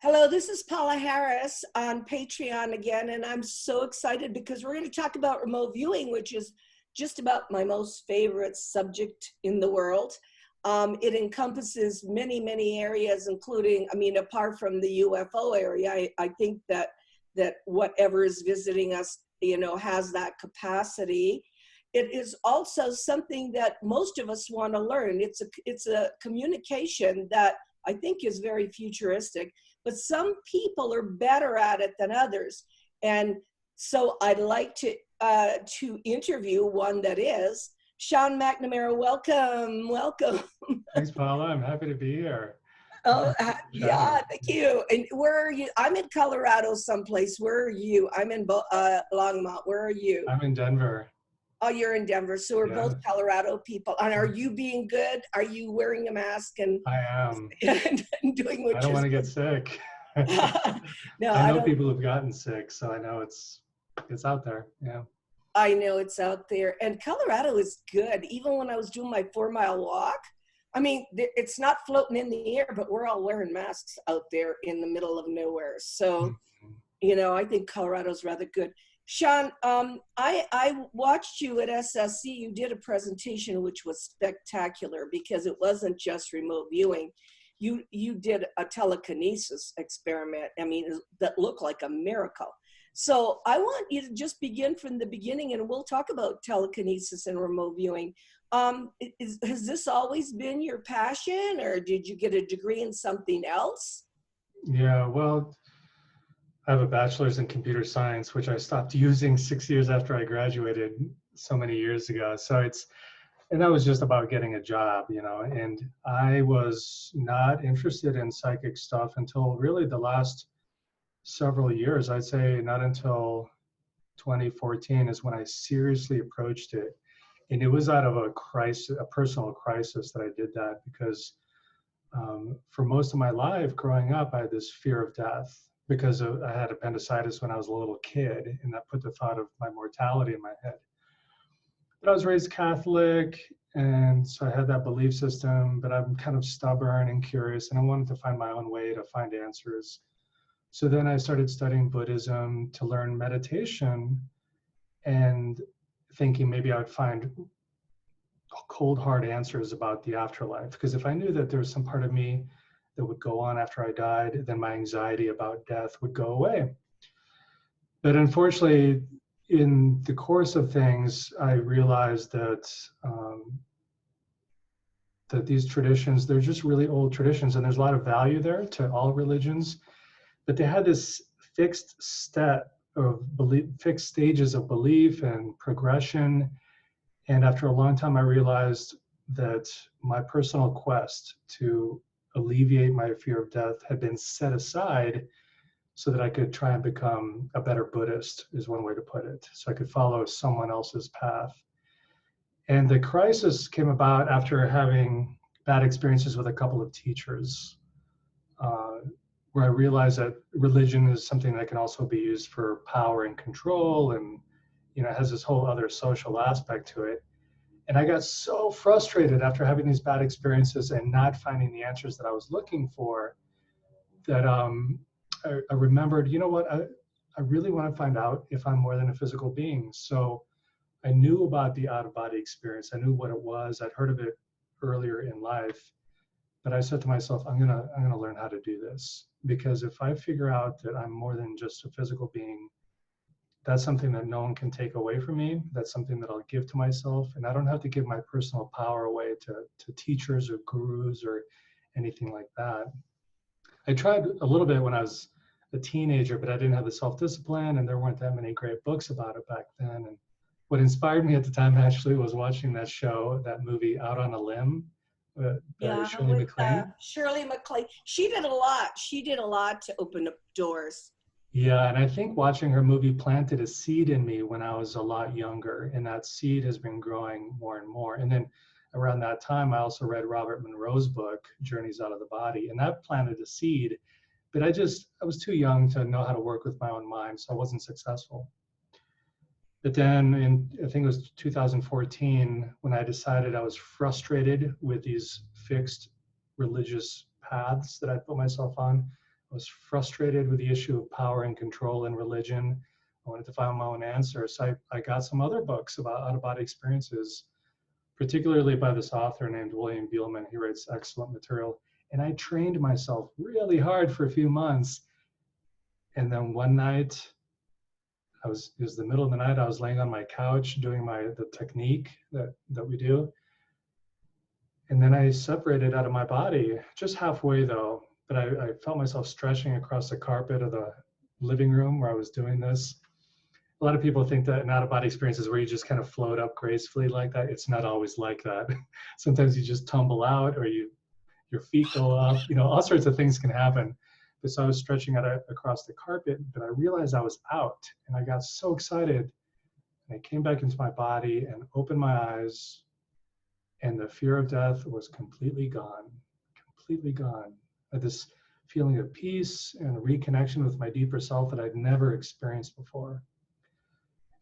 Hello, this is Paola Harris on Patreon again, and I'm so excited because we're going to talk about remote viewing, which is just about my most favorite subject in the world. It encompasses many, many areas, including, apart from the UFO area, I think that whatever is visiting us, has that capacity. It is also something that most of us want to learn. It's a communication that I think is very futuristic, but some people are better at it than others. And so I'd like to interview one that is. Sean McNamara, welcome. Thanks, Paula. I'm happy to be here. Yeah, thank you. And where are you? I'm in Colorado someplace. Where are you? I'm in Longmont. Where are you? I'm in Denver. Oh, you're in Denver. So we're both Colorado people. And are you being good? Are you wearing a mask and I am and doing what I don't want to get sick. No, I know people who've gotten sick, so I know it's out there. Yeah. I know it's out there. And Colorado is good. Even when I was doing my 4-mile walk, it's not floating in the air, but we're all wearing masks out there in the middle of nowhere. So, I think Colorado's rather good. Sean, I watched you at SSC. You did a presentation which was spectacular because it wasn't just remote viewing. You did a telekinesis experiment, that looked like a miracle. So I want you to just begin from the beginning, and we'll talk about telekinesis and remote viewing. Has this always been your passion, or did you get a degree in something else? Yeah, well, I have a bachelor's in computer science, which I stopped using 6 years after I graduated so many years ago. And that was just about getting a job, and I was not interested in psychic stuff until really the last several years. I'd say not until 2014 is when I seriously approached it. And it was out of a personal crisis that I did that because for most of my life growing up, I had this fear of death because I had appendicitis when I was a little kid, and that put the thought of my mortality in my head. But I was raised Catholic, and so I had that belief system, but I'm kind of stubborn and curious, and I wanted to find my own way to find answers. So then I started studying Buddhism to learn meditation and thinking maybe I would find cold, hard answers about the afterlife. Because if I knew that there was some part of me that would go on after I died, then my anxiety about death would go away. But unfortunately, in the course of things, I realized that these traditions, they're just really old traditions, and there's a lot of value there to all religions, but they had this fixed stages of belief and progression. And after a long time, I realized that my personal quest to alleviate my fear of death had been set aside so that I could try and become a better Buddhist, is one way to put it. So I could follow someone else's path. And the crisis came about after having bad experiences with a couple of teachers, where I realized that religion is something that can also be used for power and control, and has this whole other social aspect to it. And I got so frustrated after having these bad experiences and not finding the answers that I was looking for that I remembered, I really want to find out if I'm more than a physical being. So I knew about the out-of-body experience. I knew what it was. I'd heard of it earlier in life. But I said to myself, I'm gonna learn how to do this, because if I figure out that I'm more than just a physical being, that's something that no one can take away from me. That's something that I'll give to myself, and I don't have to give my personal power away to teachers or gurus or anything like that. I tried a little bit when I was a teenager, but I didn't have the self-discipline, and there weren't that many great books about it back then. And what inspired me at the time actually was watching that movie Out on a Limb. Shirley MacLaine. Shirley MacLaine. She did a lot. She did a lot to open up doors. Yeah, and I think watching her movie planted a seed in me when I was a lot younger, and that seed has been growing more and more. And then around that time, I also read Robert Monroe's book, Journeys Out of the Body, and that planted a seed. But I was too young to know how to work with my own mind, so I wasn't successful. But then I think it was 2014, when I decided I was frustrated with these fixed religious paths that I put myself on, was frustrated with the issue of power and control in religion. I wanted to find my own answer. So I got some other books about out-of-body experiences, particularly by this author named William Beelman. He writes excellent material. And I trained myself really hard for a few months. And then one night, it was the middle of the night, I was laying on my couch doing the technique that we do. And then I separated out of my body, just halfway though, but I felt myself stretching across the carpet of the living room where I was doing this. A lot of people think that an out-of-body experience is where you just kind of float up gracefully like that. It's not always like that. Sometimes you just tumble out, or your feet go up, all sorts of things can happen. But so I was stretching out across the carpet, but I realized I was out, and I got so excited. And I came back into my body and opened my eyes, and the fear of death was completely gone, completely gone. I had this feeling of peace and reconnection with my deeper self that I'd never experienced before.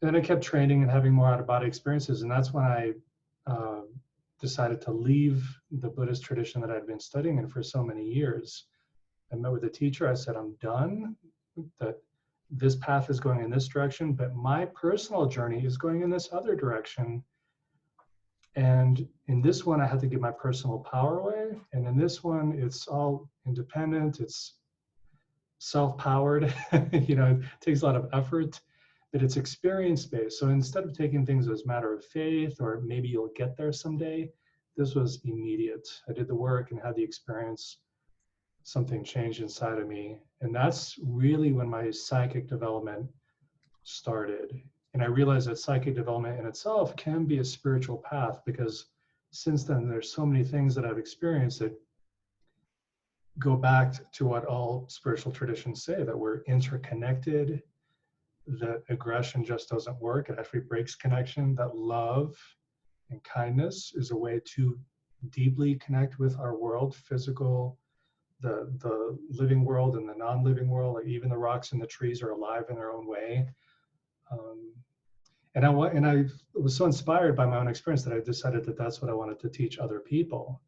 And then I kept training and having more out-of-body experiences, and that's when I decided to leave the Buddhist tradition that I'd been studying in for so many years. I met with a teacher. I said, I'm done, that this path is going in this direction, but my personal journey is going in this other direction. And in this one, I had to give my personal power away. And in this one, it's all independent. It's self-powered. It takes a lot of effort, but it's experience-based. So instead of taking things as a matter of faith, or maybe you'll get there someday, this was immediate. I did the work and had the experience. Something changed inside of me. And that's really when my psychic development started. And I realized that psychic development in itself can be a spiritual path, because since then, there's so many things that I've experienced that go back to what all spiritual traditions say, that we're interconnected, that aggression just doesn't work. It actually breaks connection, that love and kindness is a way to deeply connect with our world, physical, the living world and the non-living world. Like even the rocks and the trees are alive in their own way. And I was so inspired by my own experience that I decided that that's what I wanted to teach other people.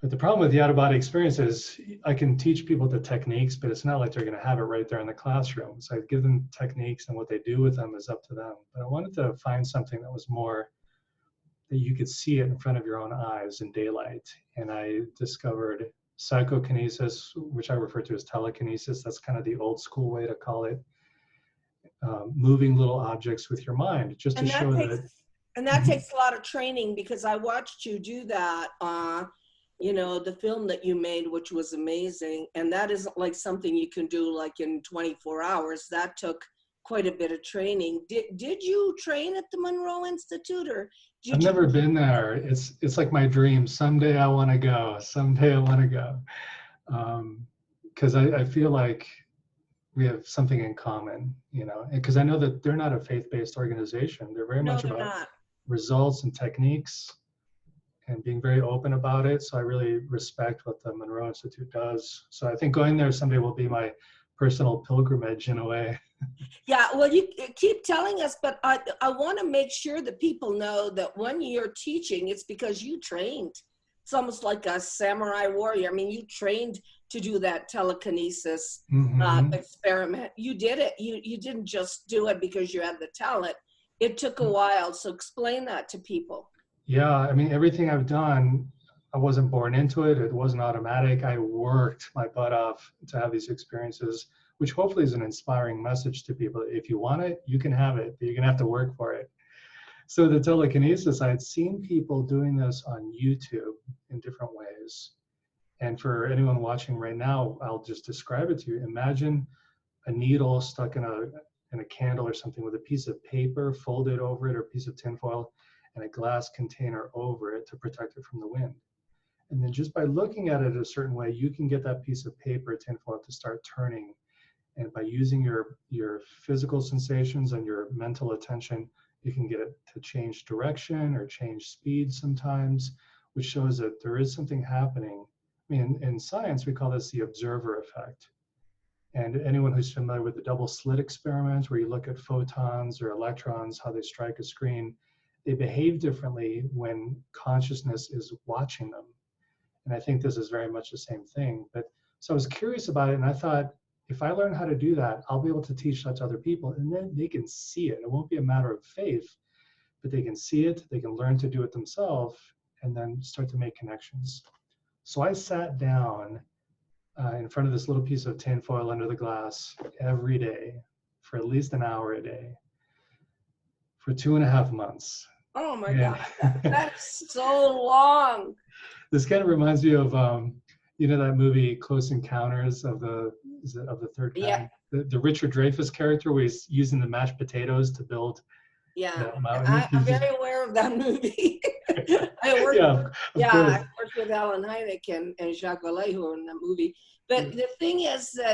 But the problem with the out-of-body experience is I can teach people the techniques, but it's not like they're going to have it right there in the classroom. So I give them techniques, and what they do with them is up to them. But I wanted to find something that was more that you could see it in front of your own eyes in daylight. And I discovered psychokinesis, which I refer to as telekinesis. That's kind of the old school way to call it. Moving little objects with your mind, just to show that. And that takes a lot of training, because I watched you do that, the film that you made, which was amazing. And that isn't like something you can do like in 24 hours. That took quite a bit of training. Did you train at the Monroe Institute, or I've never been there. It's like my dream. Someday I want to go. Someday I want to go. Because I feel like we have something in common, because I know that they're not a faith-based organization. They're very much about results and techniques and being very open about it. So I really respect what the Monroe Institute does. So I think going there someday will be my personal pilgrimage in a way. Yeah, well, you keep telling us, but I want to make sure that people know that when you're teaching, it's because you trained. It's almost like a samurai warrior. I mean, you trained to do that telekinesis experiment. You did it. You didn't just do it because you had the talent. It took a while. So explain that to people. Yeah, I mean, everything I've done, I wasn't born into it. It wasn't automatic. I worked my butt off to have these experiences, which hopefully is an inspiring message to people. If you want it, you can have it, but you're gonna have to work for it. So the telekinesis, I had seen people doing this on YouTube in different ways. And for anyone watching right now, I'll just describe it to you. Imagine a needle stuck in a candle or something with a piece of paper folded over it, or a piece of tinfoil, and a glass container over it to protect it from the wind. And then just by looking at it a certain way, you can get that piece of paper, tinfoil, to start turning. And by using your physical sensations and your mental attention, you can get it to change direction or change speed sometimes, which shows that there is something happening. I mean, in science, we call this the observer effect. And anyone who's familiar with the double slit experiment, where you look at photons or electrons, how they strike a screen, they behave differently when consciousness is watching them. And I think this is very much the same thing. But So I was curious about it, and I thought, if I learn how to do that, I'll be able to teach that to other people, and then they can see it. It won't be a matter of faith, but they can see it, they can learn to do it themselves, and then start to make connections. So I sat down in front of this little piece of tinfoil under the glass every day for at least an hour a day for 2.5 months. Oh my And God, that's so long. this kind of reminds me of, you know, that movie Close Encounters of the Third Yeah, Kind? The Richard Dreyfuss character where he's using the mashed potatoes to build yeah. that mountain. I'm very aware of that movie. I worked, Yeah, of yeah, course. I worked with Alan Hynek and Jacques Vallée who were in that movie. But the thing is that